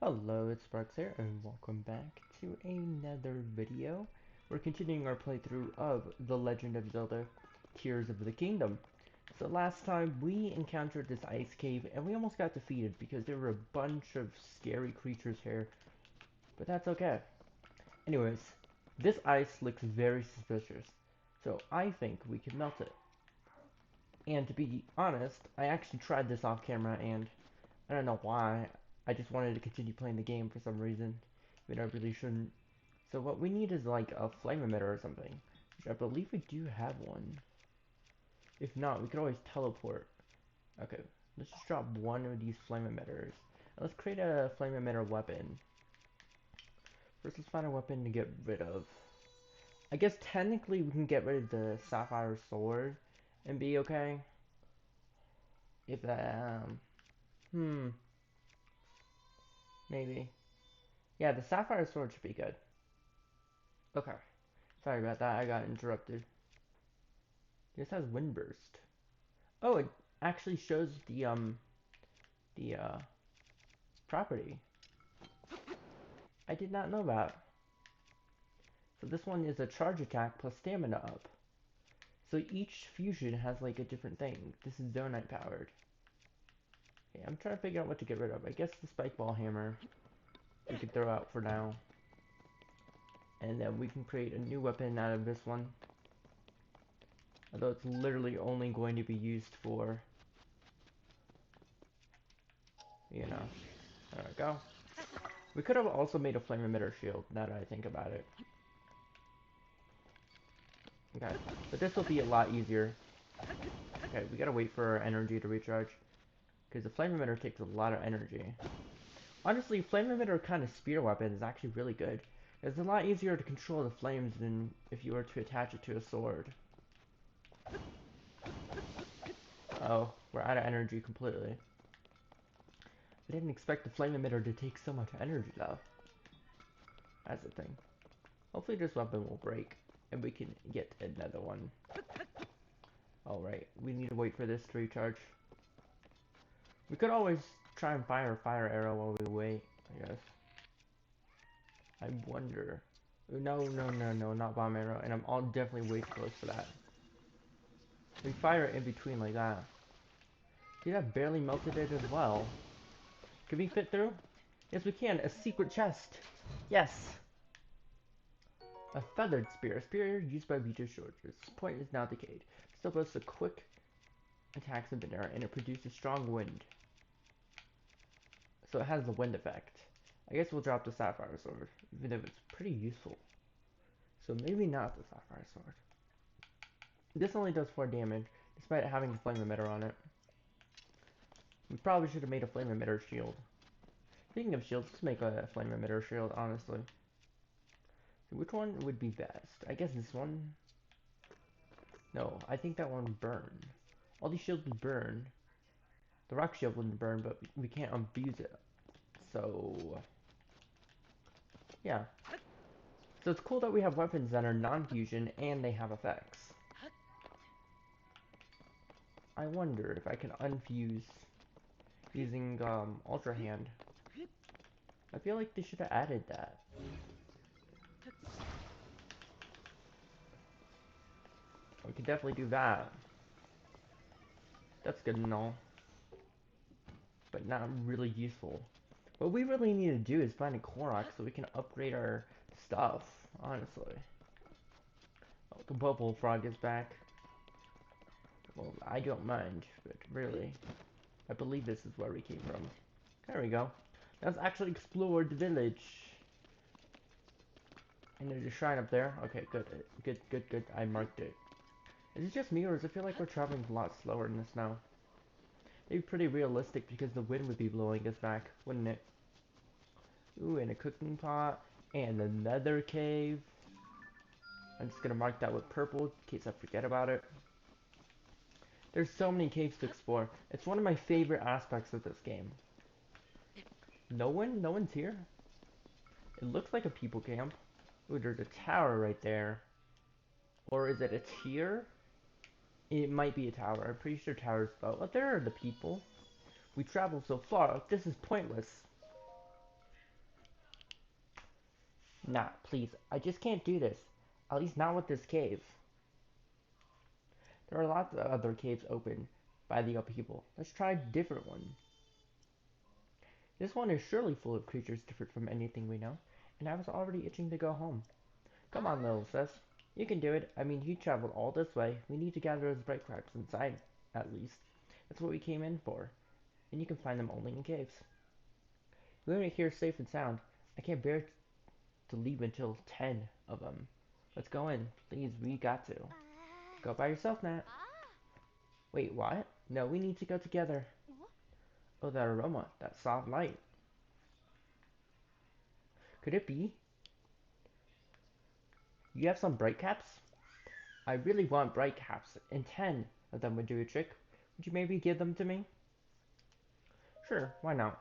Hello, it's Sparks here, and welcome back to another video. We're continuing our playthrough of The Legend of Zelda Tears of the Kingdom. So last time we encountered this ice cave, and we almost got defeated because there were a bunch of scary creatures here, but that's okay. Anyways, this ice looks very suspicious, so I think we can melt it. And to be honest, I actually tried this off camera, and I don't know why. I just wanted to continue playing the game for some reason. I mean, I really shouldn't. So what we need is like a flame emitter or something. Which I believe we do have one. If not, we could always teleport. Okay, let's just drop one of these flame emitters. And let's create a flame emitter weapon. First, let's find a weapon to get rid of. I guess technically we can get rid of the sapphire sword and be okay. If maybe. Yeah, the sapphire sword should be good. Okay. Sorry about that, I got interrupted. This has windburst. Oh, it actually shows the property. I did not know that. So this one is a charge attack plus stamina up. So each fusion has like a different thing. This is zonite powered. Okay, I'm trying to figure out what to get rid of. I guess the spike ball hammer we could throw out for now. And then we can create a new weapon out of this one. Although it's literally only going to be used for, you know, there we go. We could have also made a flame emitter shield, now that I think about it. Okay, but this will be a lot easier. Okay, we gotta wait for our energy to recharge, because the flame emitter takes a lot of energy. Honestly, flame emitter kind of spear weapon is actually really good. It's a lot easier to control the flames than if you were to attach it to a sword. Oh, we're out of energy completely. I didn't expect the flame emitter to take so much energy though. That's the thing. Hopefully this weapon will break, and we can get another one. Alright, we need to wait for this to recharge. We could always try and fire a fire arrow while we wait, I guess. I wonder. No, no, no, no, not bomb arrow, and I'm all definitely way too close for that. We fire it in between like that. See, that barely melted it as well. Can we fit through? Yes, we can. A secret chest. Yes. A feathered spear. A spear used by Vita shorters. Its point is now decayed. It still boasts a quick attacks in midair, and it produces strong wind. So it has the wind effect. I guess we'll drop the sapphire sword, even if it's pretty useful. So maybe not the sapphire sword. This only does 4 damage, despite having a flame emitter on it. We probably should have made a flame emitter shield. Speaking of shields, let's make a flame emitter shield, honestly. So which one would be best? I guess this one? No, I think that one would burn. All these shields would burn. The rock shield wouldn't burn, but we can't unfuse it. So, yeah. So it's cool that we have weapons that are non-fusion and they have effects. I wonder if I can unfuse using Ultra Hand. I feel like they should have added that. We could definitely do that. That's good and all, but not really useful. What we really need to do is find a Korok so we can upgrade our stuff, honestly. Oh, the bubble frog is back. Well, I don't mind, but really, I believe this is where we came from. There we go. Let's actually explore the village. And there's a shrine up there. Okay, good, good, good, good. I marked it. Is it just me, or does it feel like we're traveling a lot slower in the snow? It'd be pretty realistic because the wind would be blowing us back, wouldn't it? Ooh, and a cooking pot, and another cave. I'm just gonna mark that with purple in case I forget about it. There's so many caves to explore. It's one of my favorite aspects of this game. No one? No one's here? It looks like a people camp. Ooh, there's a tower right there. Or is it a tier? It might be a tower. I'm pretty sure towers though. But there are the people. We traveled so far. This is pointless. Nah, please, I just can't do this. At least not with this cave. There are lots of other caves open by the upheaval. Let's try a different one. This one is surely full of creatures different from anything we know, and I was already itching to go home. Come on, little sis. You can do it. I mean, you traveled all this way. We need to gather those bright cracks inside, at least. That's what we came in for, and you can find them only in caves. We're here safe and sound. I can't bear to leave until 10 of them. Let's go in. Please, we got to. Go by yourself, Nat. Wait, what? No, we need to go together. Oh, that aroma, that soft light. Could it be? You have some bright caps? I really want bright caps, and 10 of them would do a trick. Would you maybe give them to me? Sure, why not?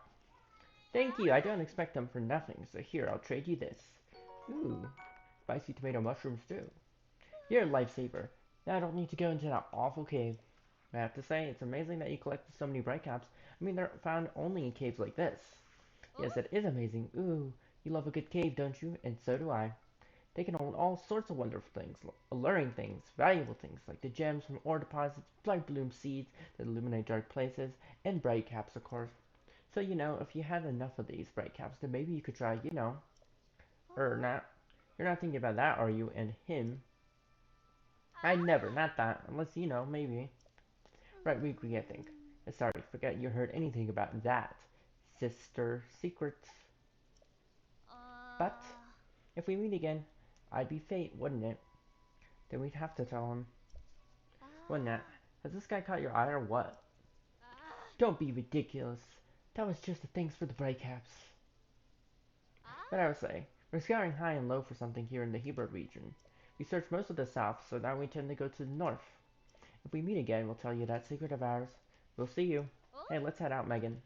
Thank you, I don't expect them for nothing, so here, I'll trade you this. Ooh, spicy tomato mushrooms too. You're a lifesaver. Now I don't need to go into that awful cave. I have to say, it's amazing that you collected so many bright caps. I mean, they're found only in caves like this. Yes, it is amazing. Ooh, you love a good cave, don't you? And so do I. They can hold all sorts of wonderful things, alluring things, valuable things, like the gems from ore deposits, blood bloom seeds that illuminate dark places, and bright caps, of course. So, if you had enough of these bright caps, then maybe you could try, or not. You're not thinking about that, are you? And him. I never, not that, unless, maybe. Right, we can't think. Sorry, forget you heard anything about that. Sister secrets. But, if we meet again, I'd be fate, wouldn't it? Then we'd have to tell him. What Nat? Has this guy caught your eye or what? Don't be ridiculous. That was just the things for the bright caps. But I would say, we're scouring high and low for something here in the Hebrew region. We searched most of the south, so now we tend to go to the north. If we meet again, we'll tell you that secret of ours. We'll see you. Hey, let's head out, Megan.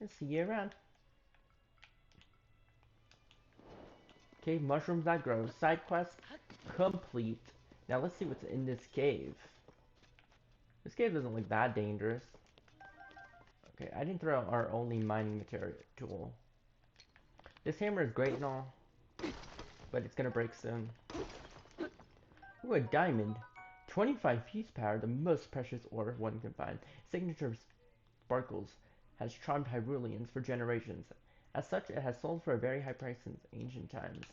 And see you around. Cave mushrooms that grow. Side quest complete. Now let's see what's in this cave. This cave doesn't look that dangerous. Okay, I didn't throw out our only mining material tool. This hammer is great and all, but it's gonna break soon. Ooh, a diamond. 25 fuse power, the most precious ore one can find. Signature sparkles has charmed Hyruleans for generations. As such, it has sold for a very high price since ancient times.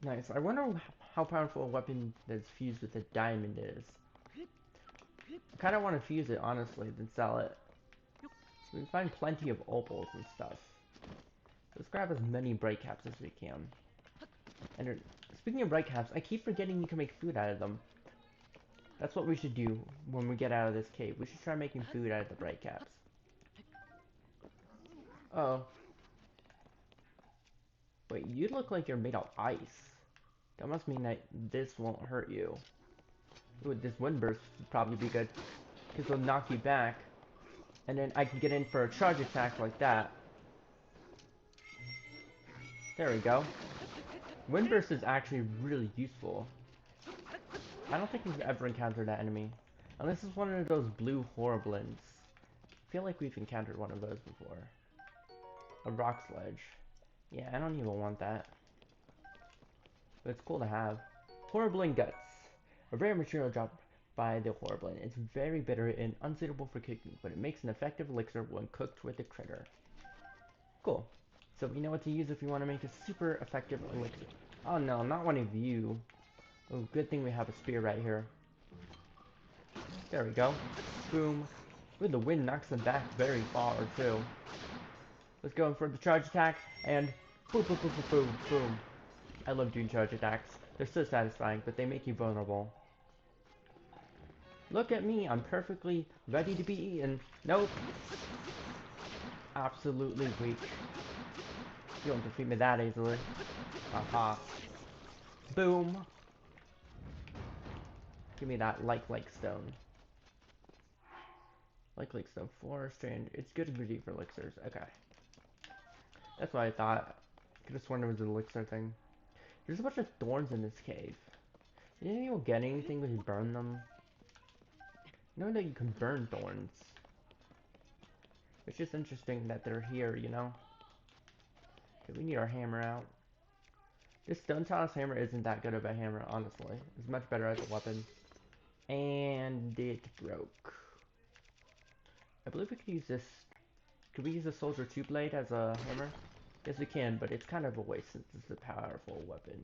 Nice. I wonder how powerful a weapon that's fused with a diamond is. I kind of want to fuse it, honestly, then sell it. So we find plenty of opals and stuff. Let's grab as many bright caps as we can. And speaking of bright caps, I keep forgetting you can make food out of them. That's what we should do when we get out of this cave. We should try making food out of the bright caps. Oh. Wait, you look like you're made of ice. That must mean that this won't hurt you. Ooh, this wind burst would probably be good. Because it'll knock you back. And then I can get in for a charge attack like that. There we go. Wind burst is actually really useful. I don't think we've ever encountered that enemy. Unless it's one of those blue horriblins. I feel like we've encountered one of those before. A rock sledge. Yeah, I don't even want that. But it's cool to have. Horriblin guts. A rare material dropped by the horriblin. It's very bitter and unsuitable for cooking, but it makes an effective elixir when cooked with the critter. Cool. So we know what to use if we want to make a super effective elixir. Oh no, not one of you. Oh, good thing we have a spear right here. There we go. Boom. Ooh, the wind knocks them back very far too. Let's go in for the charge attack and boom, boom, boom, boom, boom, boom. I love doing charge attacks. They're so satisfying, but they make you vulnerable. Look at me, I'm perfectly ready to be eaten. Nope. Absolutely weak. You don't defeat me that easily. Aha. Boom. Give me that like stone. Like stone 4 strand. It's good ingredient for elixirs. Okay. That's what I thought. I could have sworn it was an elixir thing. There's a bunch of thorns in this cave. Did anyone get anything when you burn them? Knowing that you can burn thorns. It's just interesting that they're here, you know? Okay, we need our hammer out. This stone toss hammer isn't that good of a hammer, honestly. It's much better as a weapon. And it broke. I believe we could use this. Could we use a soldier 2 blade as a hammer? Yes, we can, but it's kind of a waste since it's a powerful weapon.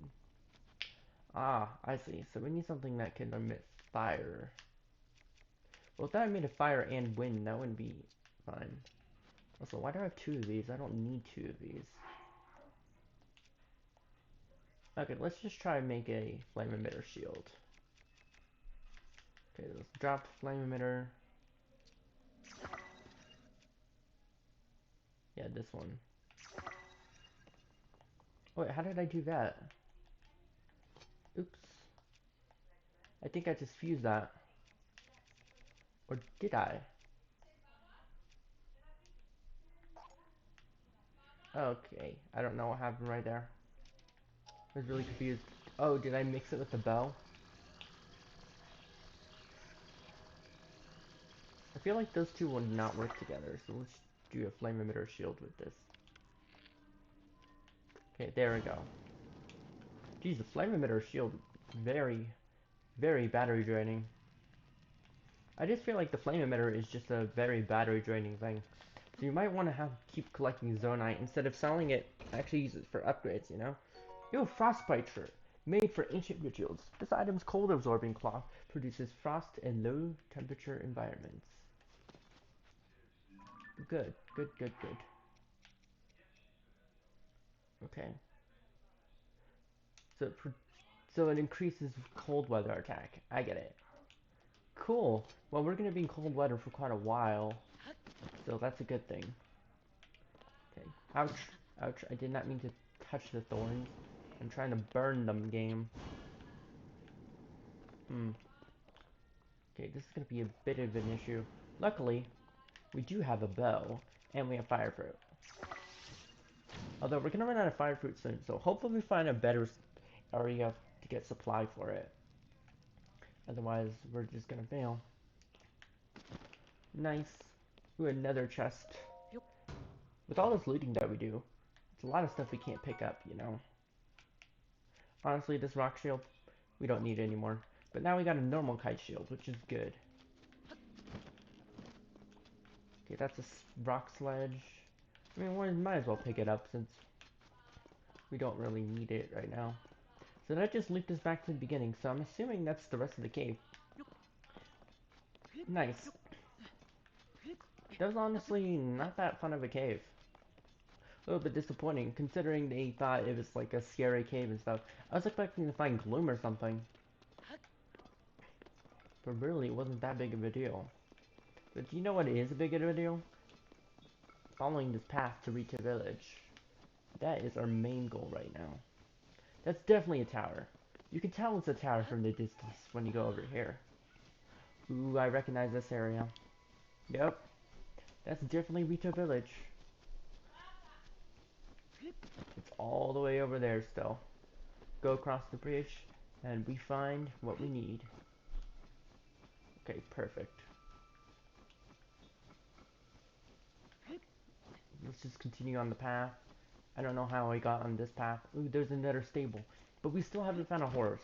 Ah, I see. So we need something that can emit fire. Well, if that emitted fire and wind, that wouldn't be fine. Also, why do I have 2 of these? I don't need 2 of these. Okay, let's just try and make a flame emitter shield. Okay, let's drop flame emitter. Yeah, this one. Wait, how did I do that? Oops. I think I just fused that. Or did I? Okay, I don't know what happened right there. I was really confused. Oh, did I mix it with the bow? I feel like those two will not work together, so let's do a flame emitter shield with this. Okay, there we go. Geez, the flame emitter shield, very, very battery draining. I just feel like the flame emitter is just a very battery draining thing. So you might want to keep collecting zonite instead of selling it. Actually use it for upgrades, you know? Yo, frostbite shirt. Made for ancient rituals. This item's cold absorbing cloth produces frost in low temperature environments. Good, good, good, good. Okay. So so it increases cold weather attack. I get it. Cool. Well, we're gonna be in cold weather for quite a while, so that's a good thing. Okay. Ouch. Ouch. I did not mean to touch the thorns. I'm trying to burn them, game. Hmm. Okay, this is gonna be a bit of an issue. Luckily, we do have a bow, and we have fire fruit. Although we're gonna run out of fire fruit soon, so hopefully we find a better area to get supply for it. Otherwise, we're just gonna fail. Nice. Ooh, another chest. With all this looting that we do, it's a lot of stuff we can't pick up, you know. Honestly, this rock shield, we don't need it anymore. But now we got a normal kite shield, which is good. Okay, that's a rock sledge. I mean, we might as well pick it up since we don't really need it right now. So that just looped us back to the beginning, so I'm assuming that's the rest of the cave. Nice. That was honestly not that fun of a cave. A little bit disappointing, considering they thought it was like a scary cave and stuff. I was expecting to find gloom or something. But really, it wasn't that big of a deal. But do you know what is a big of a deal? Following this path to reach a village. That is our main goal right now. That's definitely a tower. You can tell it's a tower from the distance when you go over here. Ooh, I recognize this area. Yep, that's definitely Rito Village. It's all the way over there still. Go across the bridge, and we find what we need. Okay, perfect. Let's just continue on the path. I don't know how I got on this path. Ooh, there's another stable. But we still haven't found a horse.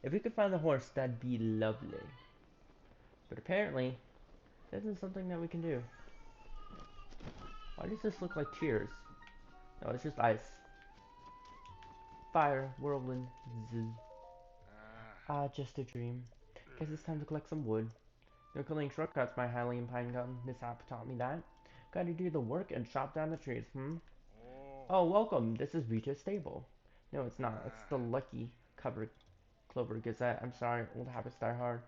If we could find the horse, that'd be lovely. But apparently, that isn't something that we can do. Why does this look like tears? No, it's just ice. Fire, whirlwind, zzz. Ah, just a dream. Guess it's time to collect some wood. No killing shortcuts, my Hylian pine gum. Mishap taught me that. Gotta do the work and chop down the trees, Oh, welcome. This is Rita's stable. No, it's not. It's the Lucky Clover Gazette. I'm sorry, old habits die hard.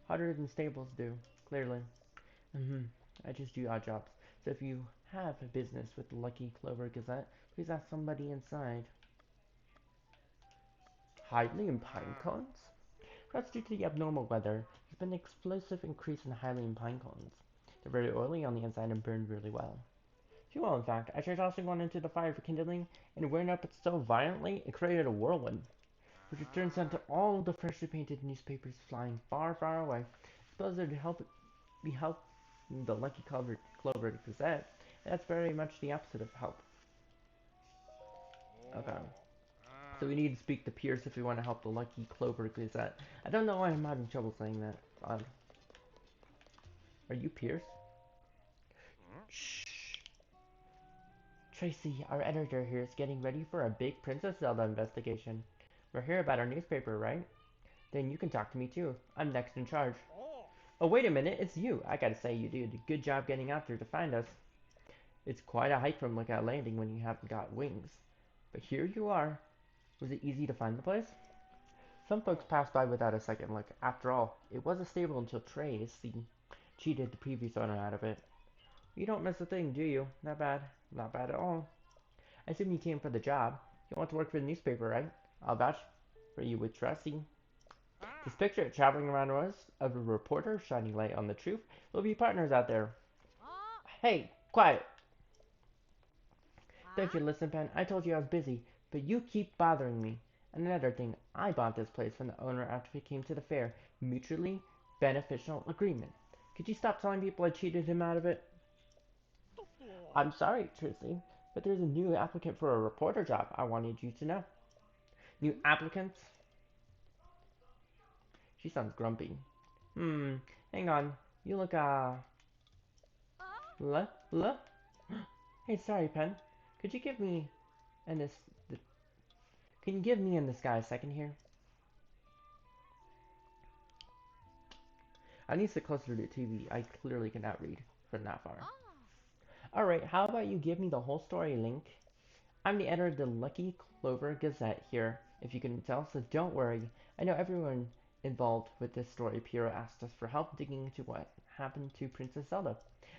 Harder than stables do, clearly. I just do odd jobs. So if you have a business with the Lucky Clover Gazette, please ask somebody inside. Hylian pine cones? Perhaps due to the abnormal weather, there's been an explosive increase in Hylian pine cones. They're very oily on the inside and burn really well. Too well, in fact. I tried tossing one into the fire for kindling, and it went up so violently it created a whirlwind, which it turns into all the freshly painted newspapers flying far, far away. Suppose it'd help the Lucky Clover Gazette. That's very much the opposite of help. Okay. So we need to speak to Pierce if we want to help the Lucky Clover Gazette. I don't know why I'm having trouble saying that. Are you Pierce? Shh. Tracy, our editor here, is getting ready for a big Princess Zelda investigation. We're here about our newspaper, right? Then you can talk to me too. I'm next in charge. Oh, wait a minute, it's you. I gotta say, you did a good job getting out there to find us. It's quite a hike from Lookout Landing when you haven't got wings. But here you are. Was it easy to find the place? Some folks passed by without a second look. After all, it was a stable until Tracy cheated the previous owner out of it. You don't miss a thing, do you? Not bad. Not bad at all. I assume you came for the job. You want to work for the newspaper, right? I'll vouch for you with Tracy. This picture traveling around us of a reporter shining light on the truth. We'll be partners out there. Hey, quiet! Don't you listen, Pen? I told you I was busy, but you keep bothering me. And another thing, I bought this place from the owner after we came to the fair. Mutually beneficial agreement. Could you stop telling people I cheated him out of it? I'm sorry, Tracy, but there's a new applicant for a reporter job. I wanted you to know. New applicants? She sounds grumpy. Hang on. You look, le, le? Hey, sorry, Pen. Could you give me and this, th- can you give me and this guy a second here? I need to sit closer to the TV. I clearly cannot read from that far. Alright, how about you give me the whole story, Link? I'm the editor of the Lucky Clover Gazette here, if you couldn't tell, so don't worry. I know everyone involved with this story. Piero asked us for help digging into what happened to Princess Zelda.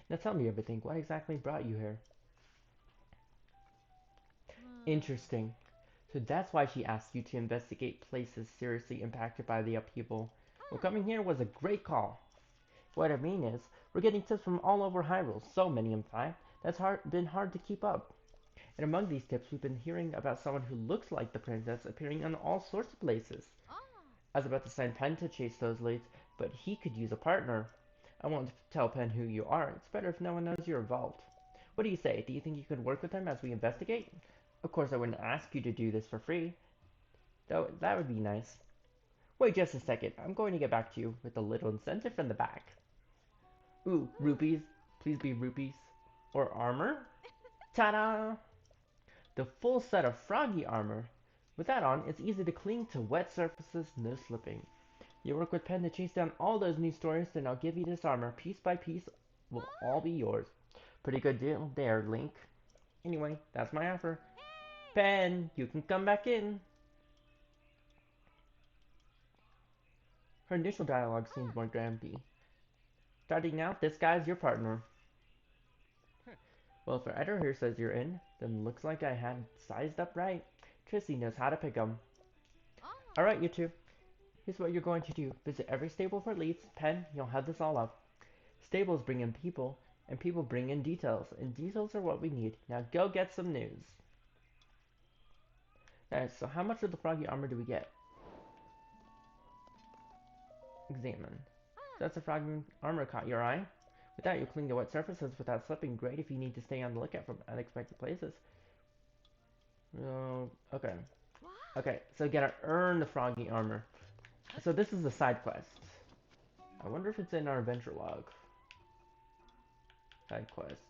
Now tell me everything. What exactly brought you here? Interesting. So that's why she asked you to investigate places seriously impacted by the upheaval. Well, coming here was a great call. What I mean is, we're getting tips from all over Hyrule, so many in fact, that's been hard to keep up. And among these tips, we've been hearing about someone who looks like the princess appearing in all sorts of places. I was about to send Pen to chase those leads, but he could use a partner. I won't tell Pen who you are. It's better if no one knows you're involved. What do you say? Do you think you could work with him as we investigate? Of course, I wouldn't ask you to do this for free. Though that would be nice. Wait just a second. I'm going to get back to you with a little incentive from the back. Ooh, rupees. Please be rupees. Or armor? Ta-da! The full set of froggy armor. With that on, it's easy to cling to wet surfaces, no slipping. You work with Pen to chase down all those news stories, then I'll give you this armor. Piece by piece will all be yours. Pretty good deal there, Link. Anyway, that's my offer. Pen, you can come back in. Her initial dialogue seems more grumpy. Starting now, this guy's your partner. Well, if our editor here says you're in, then looks like I had sized up right. Trissy knows how to pick 'em. Alright, you two. Here's what you're going to do. Visit every stable for leads. Pen, you'll have this all up. Stables bring in people, and people bring in details, and details are what we need. Now go get some news. Alright, so how much of the froggy armor do we get? Examine. So that's a froggy armor caught your eye. With that, you cling to wet surfaces without slipping. Great if you need to stay on the lookout for unexpected places. Okay. Okay, so you gotta earn the froggy armor. So this is a side quest. I wonder if it's in our adventure log. Side quests.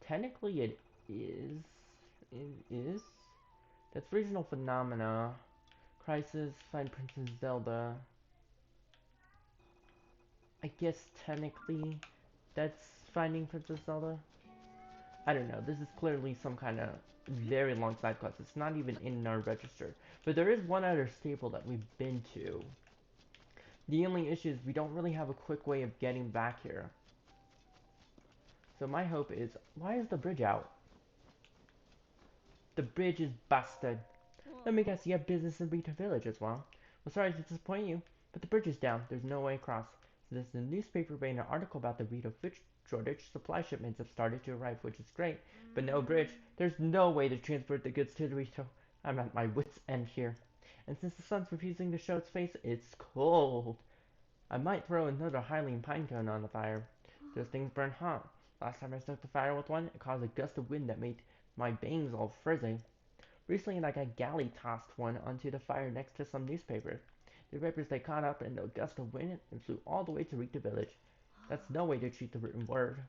Technically it is. It is. That's regional phenomena. Crisis, find Princess Zelda. I guess technically that's finding Princess Zelda. I don't know. This is clearly some kind of very long side quest. It's not even in our register. But there is one other stable that we've been to. The only issue is we don't really have a quick way of getting back here. So my hope is, why is the bridge out? The bridge is busted. Let me guess, you have business in Rita Village as well. Well, sorry to disappoint you, but the bridge is down. There's no way across. So there's a newspaper ran an article about the Rita fish shortage. Supply shipments have started to arrive, which is great. But no bridge. There's no way to transport the goods to the Rita. I'm at my wit's end here. And since the sun's refusing to show its face, it's cold. I might throw another Hylian pine cone on the fire. Those things burn hot. Last time I stoked the fire with one, it caused a gust of wind that made My bangs all frizzy. Recently, like a galley tossed one onto the fire next to some newspaper. The papers they caught up in a gust of wind and flew all the way to Rita village. That's no way to treat the written word.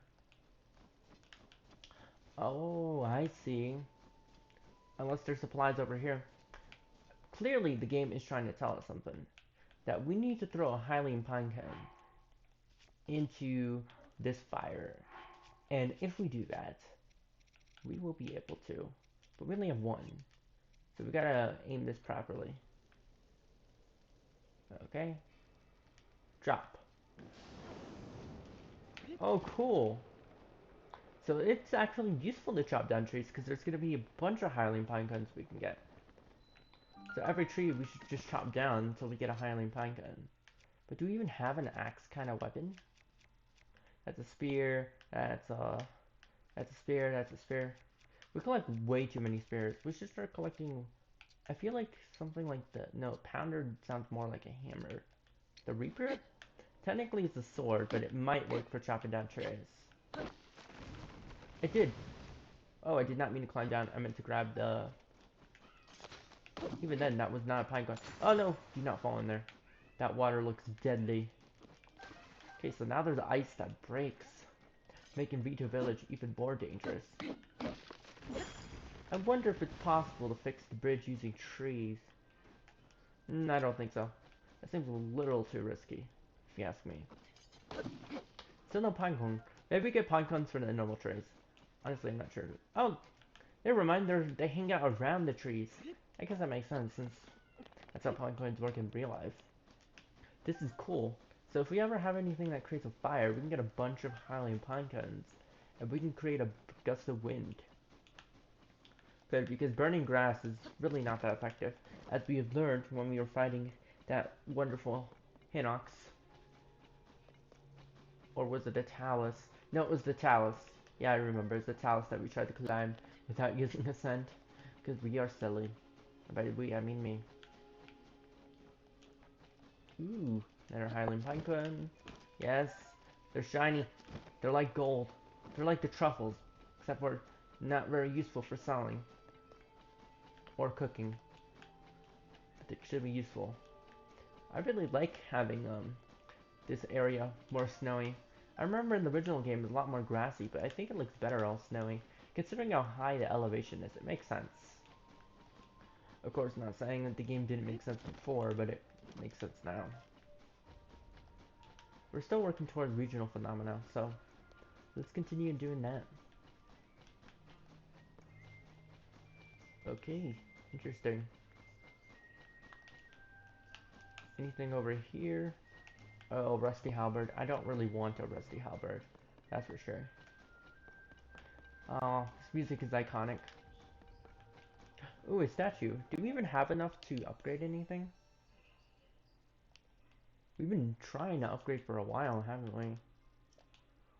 Oh, I see. Unless there's supplies over here. Clearly, the game is trying to tell us something. That we need to throw a Hylian pine cone into this fire. And if we do that, we will be able to. But we only have one. So we gotta aim this properly. Okay. Drop. Oh, cool. So it's actually useful to chop down trees because there's gonna be a bunch of Hylian pine cones we can get. So every tree we should just chop down until we get a Hylian pine cone. But do we even have an axe kind of weapon? That's a spear. That's a spear. That's a spear. We collect way too many spears. We should start collecting. I feel like something like the no pounder sounds more like a hammer. The reaper? Technically it's a sword, but it might work for chopping down trees. It did. Oh, I did not mean to climb down. I meant to grab the. Even then, that was not a pine cone. Oh no! Do not fall in there. That water looks deadly. Okay, so now there's ice that breaks, making Vito Village even more dangerous. I wonder if it's possible to fix the bridge using trees. I don't think so. That seems a little too risky, if you ask me. Still no pine cone. Maybe we get pine cones for the normal trees. Honestly, I'm not sure. Oh, never mind. They hang out around the trees. I guess that makes sense since that's how pine cones work in real life. This is cool. So if we ever have anything that creates a fire, we can get a bunch of Hylian pine cones, and we can create a gust of wind. Good, because burning grass is really not that effective, as we have learned when we were fighting that wonderful Hinox. Or was it a talus? No, it was the talus. Yeah, I remember. It's the talus that we tried to climb without using ascent. Because we are silly. By we, I mean me. Ooh, another Highland Pinecone. Yes, they're shiny. They're like gold. They're like the truffles, except for not very useful for selling or cooking. But they should be useful. I really like having this area more snowy. I remember in the original game it was a lot more grassy, but I think it looks better all snowy. Considering how high the elevation is, it makes sense. Of course, not saying that the game didn't make sense before, but it makes sense now. We're still working towards regional phenomena, so let's continue doing that. Okay, interesting. Anything over here? Oh, rusty halberd. I don't really want a rusty halberd. That's for sure. Oh, this music is iconic. Ooh, a statue. Do we even have enough to upgrade anything? We've been trying to upgrade for a while, haven't we?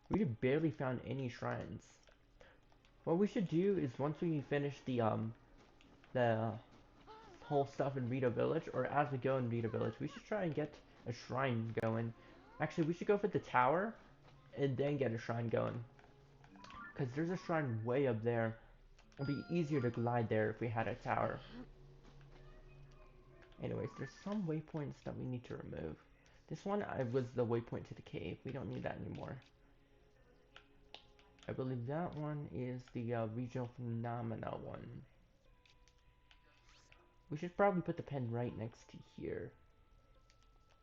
We have barely found any shrines. What we should do is once we finish the whole stuff in Rito Village, or as we go in Rito Village, we should try and get a shrine going. Actually, we should go for the tower and then get a shrine going. Because there's a shrine way up there. It'd be easier to glide there if we had a tower. Anyways, there's some waypoints that we need to remove. This one was the waypoint to the cave. We don't need that anymore. I believe that one is the regional phenomena one. We should probably put the pen right next to here.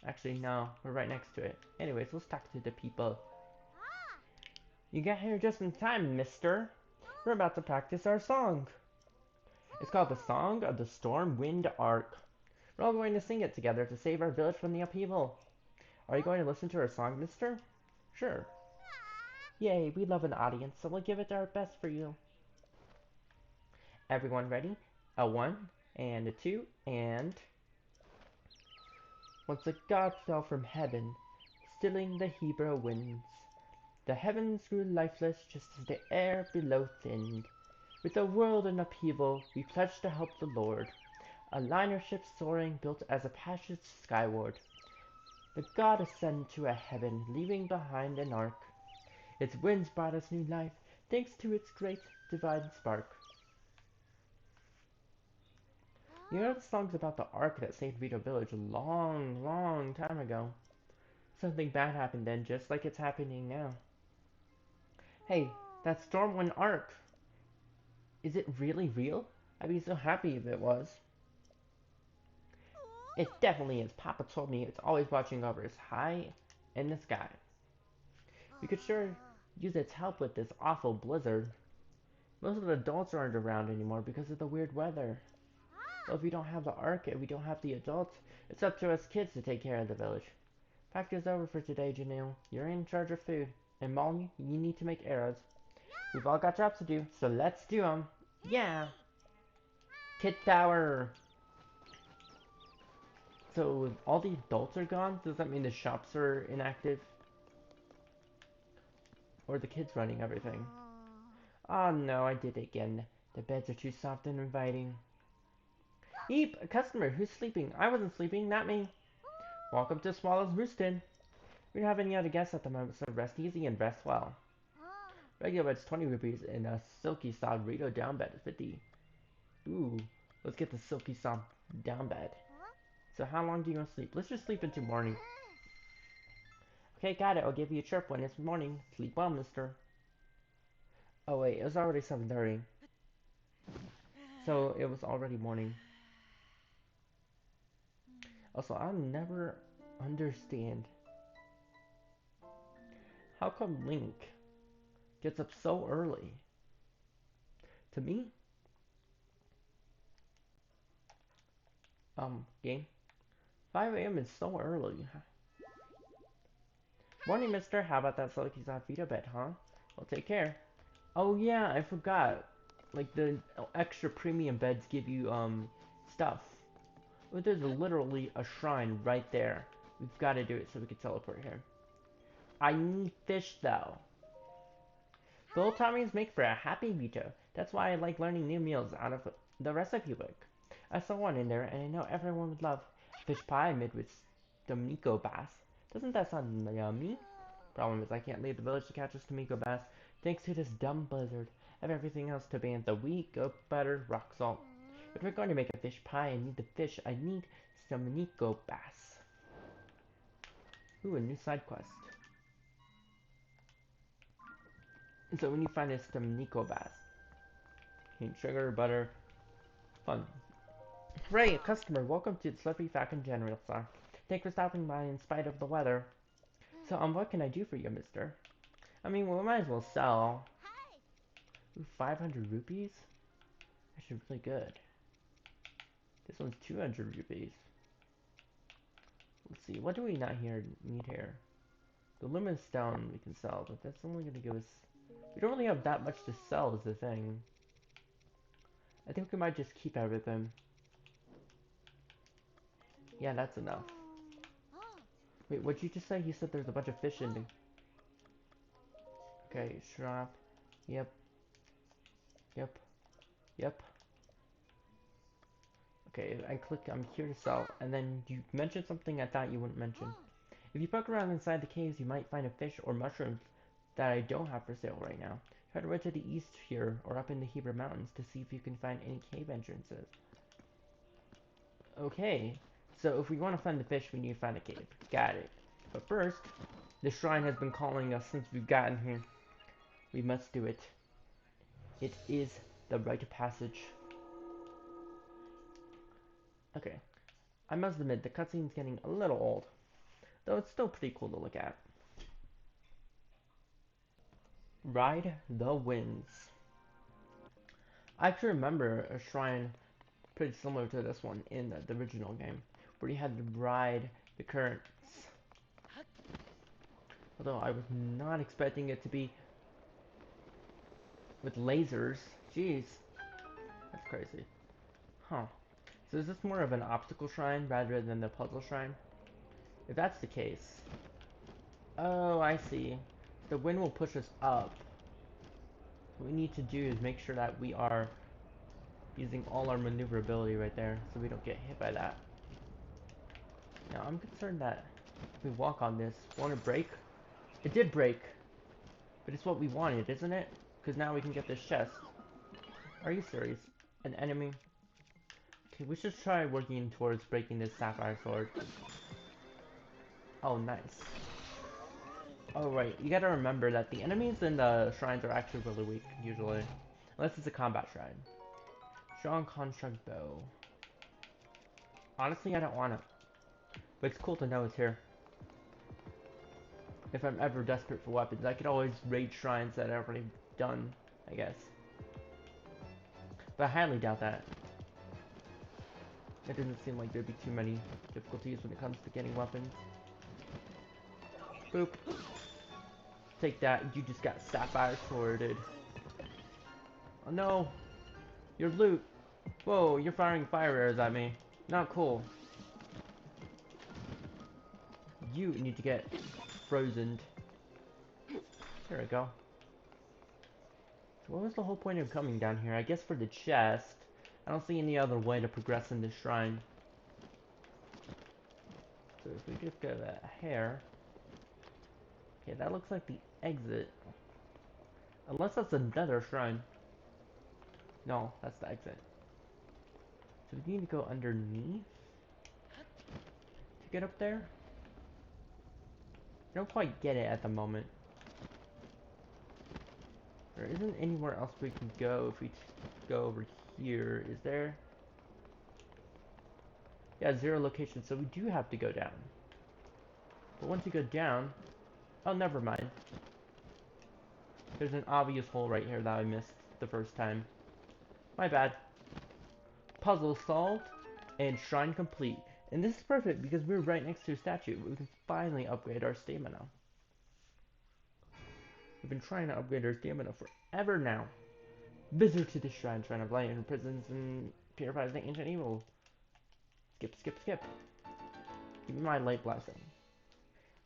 Actually, no, we're right next to it. Anyways, let's talk to the people. You got here just in time, mister. We're about to practice our song. It's called the Song of the Storm Wind Arc. We're all going to sing it together to save our village from the upheaval. Are you going to listen to our song, mister? Sure. Yay, we love an audience, so we'll give it our best for you. Everyone ready? A one, and a two, and... Once a god fell from heaven, stilling the Hebrew winds. The heavens grew lifeless just as the air below thinned. With the world in upheaval, we pledged to help the Lord. A liner ship soaring built as a passage skyward. The god ascended to a heaven, leaving behind an ark. Its winds brought us new life, thanks to its great divine spark. You know the song's about the Ark that saved Vito Village a long, long time ago. Something bad happened then, just like it's happening now. Hey, that Stormwind Ark! Is it really real? I'd be so happy if it was. It definitely is. Papa told me it's always watching over us, high in the sky. We could sure use its help with this awful blizzard. Most of the adults aren't around anymore because of the weird weather. Well, if we don't have the Ark and we don't have the adults, it's up to us kids to take care of the village. Practice over for today, Janelle. You're in charge of food. And Molly, you need to make arrows. We've all got jobs to do, so let's do them. Yeah! Kid power! So, if all the adults are gone, does that mean the shops are inactive? Or the kids running everything? Oh no, I did it again. The beds are too soft and inviting. Eep! A customer! Who's sleeping? I wasn't sleeping, not me. Welcome to Swallow's Roostin. We don't have any other guests at the moment, so rest easy and rest well. Regular bed's 20 rupees and a silky soft Rito down bed is 50. Ooh, let's get the silky soft down bed. So how long do you want to sleep? Let's just sleep into morning. Okay, got it. I'll give you a chirp when it's morning. Sleep well, mister. Oh wait, it was already 7:30. So it was already morning. Also, I'll never understand how come Link gets up so early. To me, game, 5 a.m. is so early. Morning, mister. How about that silky soft Vita bed, huh? Well, take care. Oh yeah, I forgot. Like the extra premium beds give you stuff. But there's literally a shrine right there. We've got to do it so we can teleport here. I need fish though. Full tummies make for a happy Vito. That's why I like learning new meals out of the recipe book. I saw one in there and I know everyone would love fish pie made with stomnico bass. Doesn't that sound yummy? Problem is I can't leave the village to catch a stomnico bass thanks to this dumb blizzard. I have everything else to ban: the wheat, goat butter, rock salt. If we're going to make a fish pie, I need the fish. I need stomnico bass. Ooh, a new side quest. So when you find a stomnico bass, cane sugar, butter, fun. Hooray, a customer. Welcome to the Slurpy Falcon General Store. Thanks for stopping by in spite of the weather. So, what can I do for you, mister? I mean, we might as well sell. Ooh, 500 rupees? Actually, really good. This one's 200 rupees. Let's see, what do we not need here? The luminous stone we can sell, but that's only going to give us... We don't really have that much to sell is the thing. I think we might just keep everything. Yeah, that's enough. Wait, what'd you just say? You said there's a bunch of fish in the... Okay, shop. Yep. Yep. Yep. Okay, I click I'm here to sell, and then you mentioned something I thought you wouldn't mention. If you poke around inside the caves, you might find a fish or mushrooms that I don't have for sale right now. Try to run to the east here, or up in the Hebrew Mountains to see if you can find any cave entrances. Okay, so if we want to find the fish, we need to find a cave. Got it. But first, the shrine has been calling us since we've gotten here. We must do it. It is the rite of passage. Okay, I must admit, the cutscene's getting a little old, though it's still pretty cool to look at. Ride the Winds. I actually remember a shrine pretty similar to this one in the original game, where you had to ride the currents. Although I was not expecting it to be with lasers. Jeez, that's crazy. Huh. So is this more of an obstacle shrine rather than the puzzle shrine? If that's the case... Oh, I see. The wind will push us up. What we need to do is make sure that we are using all our maneuverability right there so we don't get hit by that. Now, I'm concerned that if we walk on this, won't it break? It did break, but it's what we wanted, isn't it? Because now we can get this chest. Are you serious? An enemy? Okay, we should try working towards breaking this sapphire sword. Oh, nice. Oh, right. You gotta remember that the enemies in the shrines are actually really weak, usually. Unless it's a combat shrine. Strong construct bow. Honestly, I don't want it. But it's cool to know it's here. If I'm ever desperate for weapons, I could always raid shrines that I've already done, I guess. But I highly doubt that. It doesn't seem like there'd be too many difficulties when it comes to getting weapons. Boop. Take that, you just got sapphire sworded. Oh no! Your loot! Whoa, you're firing fire arrows at me. Not cool. You need to get frozen. There we go. So what was the whole point of coming down here? I guess for the chest. I don't see any other way to progress in this shrine. So if we just go that hair. Okay, that looks like the exit. Unless that's another shrine. No, that's the exit. So we need to go underneath to get up there. I don't quite get it at the moment. There isn't anywhere else we can go if we go over here, is there? Yeah, 0 location, so we do have to go down. But once you go down... Oh, never mind. There's an obvious hole right here that I missed the first time. My bad. Puzzle solved, and shrine complete. And this is perfect because we're right next to a statue. We can finally upgrade our stamina. We've been trying to upgrade our stamina forever now. Visit to the shrine, shrine of light, and prisons and purifies the ancient evil. Skip, skip, skip. Give me my light blessing.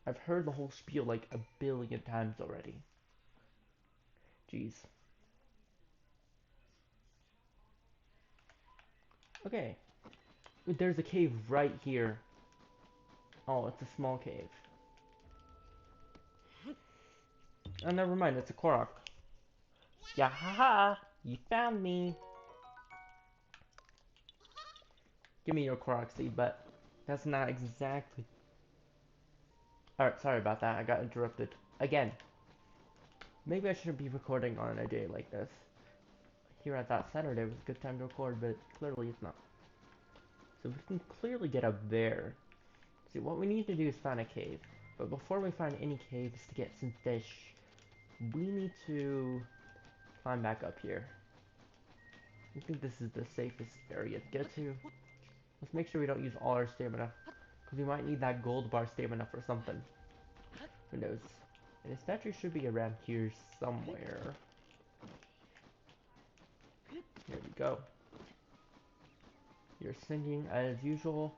I've heard the whole spiel like a billion times already. Jeez. Okay. There's a cave right here. Oh, it's a small cave. Oh, never mind. It's a Korok. Yeah, haha! You found me! Give me your Korok seed, but that's not exactly... Alright, sorry about that. I got interrupted. Again. Maybe I shouldn't be recording on a day like this. Here I thought Saturday was a good time to record, but clearly it's not. So we can clearly get up there. See, what we need to do is find a cave. But before we find any caves to get some fish, we need to climb back up here. I think this is the safest area to get to. Let's make sure we don't use all our stamina. Because we might need that gold bar stamina for something. Who knows? And the statue should be around here somewhere. Here we go. You're singing as usual.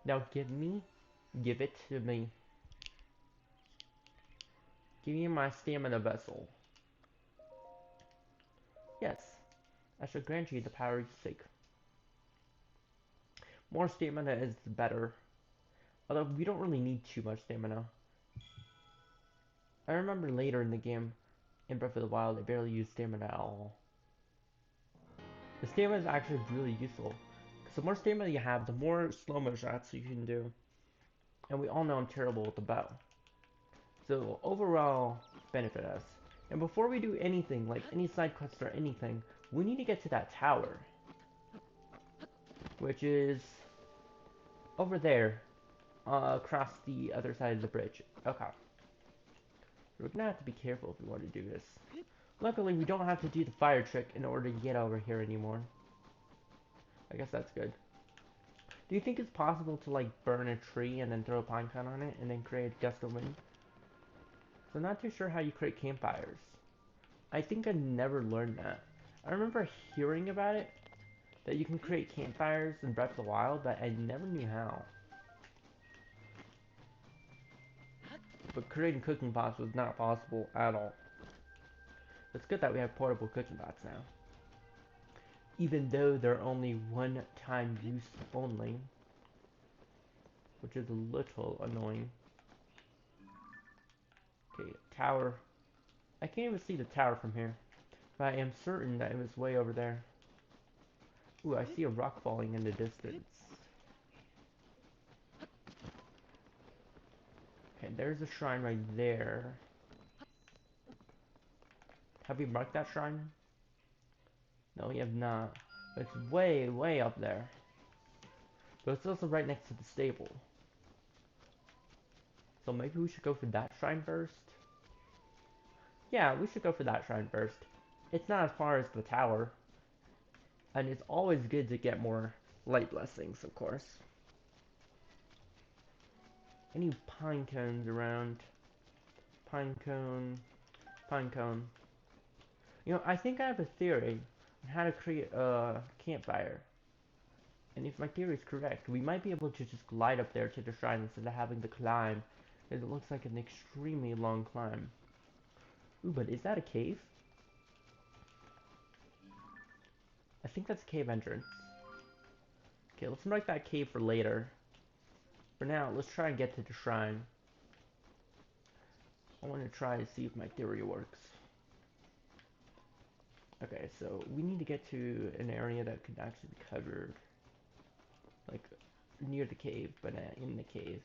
Now give it to me. Give me my stamina vessel. Yes, I shall grant you the power you seek. More stamina is better. Although we don't really need too much stamina. I remember later in the game, in Breath of the Wild, I barely used stamina at all. The stamina is actually really useful. Because the more stamina you have, the more slow-mo shots you can do. And we all know I'm terrible with the bow. So overall, benefit us. And before we do anything, like any side quest or anything, we need to get to that tower. Which is over there, across the other side of the bridge. Okay. We're gonna have to be careful if we want to do this. Luckily, we don't have to do the fire trick in order to get over here anymore. I guess that's good. Do you think it's possible to like burn a tree and then throw a pine cone on it and then create a gust of wind? So I'm not too sure how you create campfires. I think I never learned that. I remember hearing about it, that you can create campfires in Breath of the Wild, but I never knew how. But creating cooking pots was not possible at all. It's good that we have portable cooking pots now. Even though they're only one-time use only. Which is a little annoying. Okay, tower. I can't even see the tower from here. But I am certain that it was way over there. Ooh, I see a rock falling in the distance. Okay, there's a shrine right there. Have we marked that shrine? No, we have not. But it's way, way up there. But it's also right next to the stable. So maybe we should go for that shrine first? Yeah, we should go for that shrine first. It's not as far as the tower. And it's always good to get more light blessings, of course. Any pine cones around? Pine cone, pine cone. You know, I think I have a theory on how to create a campfire. And if my theory is correct, we might be able to just glide up there to the shrine instead of having to climb. Because it looks like an extremely long climb. Ooh, but is that a cave? I think that's a cave entrance. Okay, let's mark that cave for later. For now, let's try and get to the shrine. I want to try and see if my theory works. Okay, so we need to get to an area that could actually be covered. Like, near the cave, but in the cave.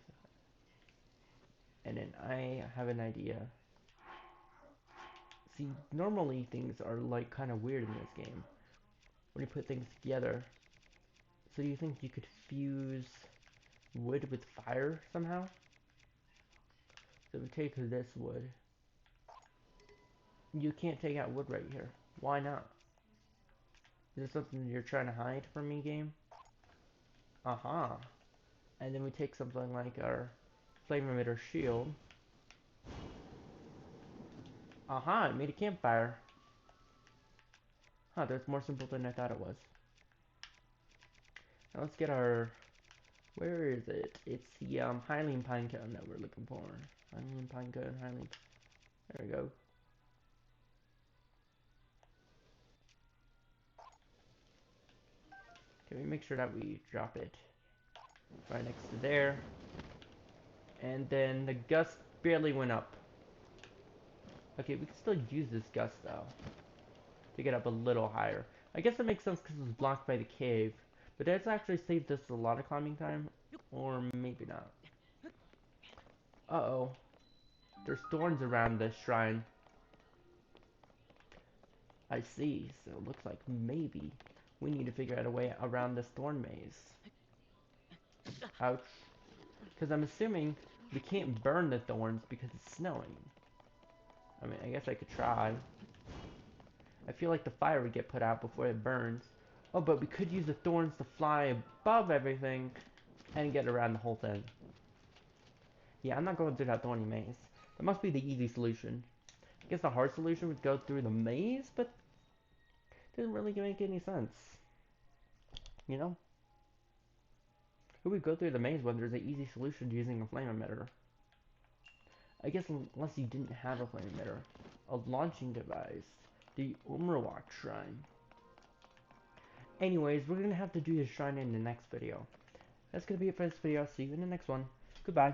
And then I have an idea. See, normally things are like kind of weird in this game. When you put things together. So do you think you could fuse wood with fire somehow? So we take this wood. You can't take out wood right here. Why not? Is there something you're trying to hide from me, game? Aha. And then we take something like our flame emitter shield. Aha, it made a campfire. Huh, that's more simple than I thought it was. Now let's get our... Where is it? It's the Hylian Pinecone that we're looking for. Hylian Pinecone, Hylian... There we go. Can we make sure that we drop it right next to there? And then the gust barely went up. Okay, we can still use this gust though. To get up a little higher. I guess that makes sense because it was blocked by the cave. But that's actually saved us a lot of climbing time. Or maybe not. Uh-oh. There's thorns around this shrine. I see. So it looks like maybe we need to figure out a way around this thorn maze. Ouch. Because I'm assuming we can't burn the thorns because it's snowing. I mean, I guess I could try. I feel like the fire would get put out before it burns. Oh, but we could use the thorns to fly above everything and get around the whole thing. Yeah, I'm not going through that thorny maze. That must be the easy solution. I guess the hard solution would go through the maze, but it doesn't really make any sense. You know? Who would go through the maze when there's an easy solution to using a flame emitter? I guess unless you didn't have a flame emitter. A launching device. The Umrawak Shrine. Anyways, we're gonna have to do this shrine in the next video. That's gonna be it for this video. I'll see you in the next one. Goodbye.